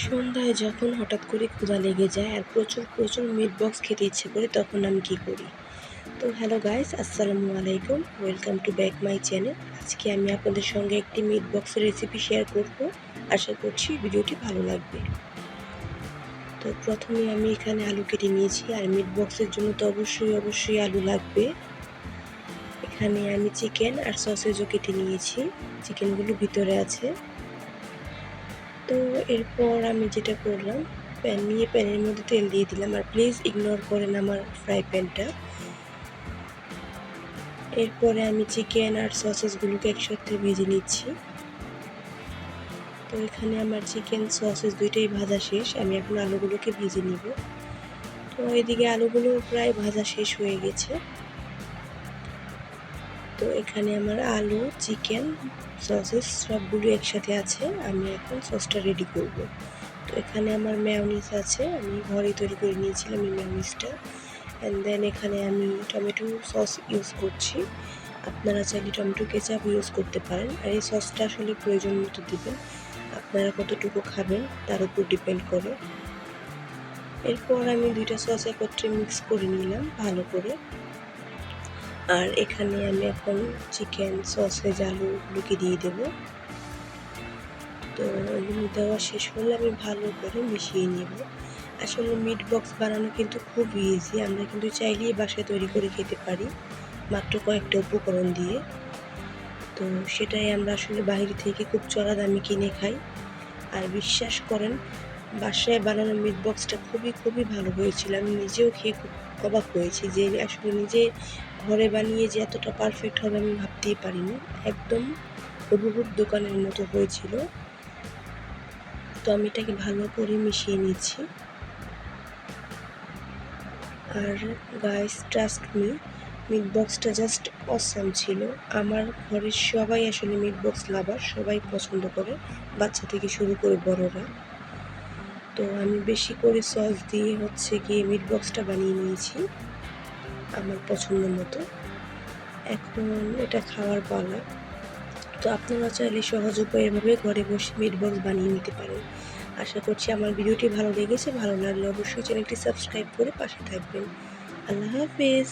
সন্ধ্যায় যখন হঠাৎ করে ক্ষুধা লেগে যায় আর প্রচুর প্রচুর মিট বক্স খেতে ইচ্ছে করে তখন আমি কী করি। তো হ্যালো গাইস, আসসালামু আলাইকুম, welcome to back my channel. আজকে আমি আপনাদের সঙ্গে একটি মিট বক্সের রেসিপি শেয়ার করব। আশা করছি ভিডিওটি ভালো লাগবে। তো প্রথমে আমি এখানে আলু কেটে নিয়েছি, আর মিট বক্সের জন্য তো অবশ্যই আলু লাগবে। এখানে আমি চিকেন আর সসেজও কেটে নিয়েছি, চিকেনগুলো ভিতরে আছে। তো এরপর আমি যেটা করলাম, প্যান নিয়ে প্যানের মধ্যে তেল দিয়ে দিলাম, আর প্লিজ ইগনোর করেন আমার ফ্রাই প্যানটা। এরপরে আমি চিকেন আর সসেসগুলোকে একসাথে ভেজে নিচ্ছি। তো এখানে আমার চিকেন সসেস দুইটাই ভাজা শেষ, আমি এখন আলুগুলোকে ভেজে নিব। তো এদিকে আলুগুলো প্রায় ভাজা শেষ হয়ে গেছে। তো এখানে আমার আলু, চিকেন, সসেস সবগুলো একসাথে আছে। আমি এখন সসটা রেডি করব। তো এখানে আমার মেয়োনিজ আছে, আমি ঘরে তৈরি করে নিয়েছিলাম এই মেয়োনিজটা। অ্যান্ড দেন এখানে আমি টমেটো সস ইউজ করছি। আপনারা চাইলে টমেটো কেচাপ ইউজ করতে পারেন। আর এই সসটা আসলে প্রয়োজন মতো দেবেন, আপনারা কতটুকু খাবেন তার উপর ডিপেন্ড করে। এরপর আমি দুইটা সস একত্রে মিক্স করে নিলাম ভালো করে। আর এখানে আমি এখন চিকেন সসেজ আলুগুলোকে দিয়ে দেব। তো এগুলো দেওয়া শেষ হলে আমি ভালো করে মিশিয়ে নেব। আসলে মিট বক্স বানানো কিন্তু খুব ইজি, আমরা কিন্তু চাইলেই বাসায় তৈরি করে খেতে পারি মাত্র কয়েকটা উপকরণ দিয়ে। তো সেটাই আমরা আসলে বাইরে থেকে খুব চড়া দামে কিনে খাই। আর বিশ্বাস করেন, বাসায় বানানো মিট বক্সটা খুবই ভালো হয়েছিল। আমি নিজেও খেয়ে খুব অবাক হয়েছি যে আসলে নিজে ঘরে বানিয়ে যে এতটা পারফেক্ট হবে আমি ভাবতেই পারিনি। একদম হুবহু দোকানের মতো হয়েছিল। তো আমি এটাকে ভালো করে মিশিয়ে নিচ্ছি। আর গাইস, ট্রাস্ট মি, মিট বক্সটা জাস্ট অসাম ছিল। আমার ঘরের সবাই আসলে মিট বক্স লাভার, সবাই পছন্দ করে, বাচ্চা থেকে শুরু করে বড়রা। তো আমি বেশি করে সস দিয়ে গিয়ে মিট বক্সটা বানিয়ে নিয়েছি আমার পছন্দ মতো। এখন এটা খাওয়ার পালা। তো আপনারা চাইলে সহজ উপায়ে এভাবে ঘরে বসে মিট বক্স বানিয়ে নিতে পারেন। আশা করছি আমার ভিডিওটি ভালো লেগেছে। ভালো লাগলে অবশ্যই চ্যানেলটি সাবস্ক্রাইব করে পাশে থাকবেন। আল্লাহ হাফেজ।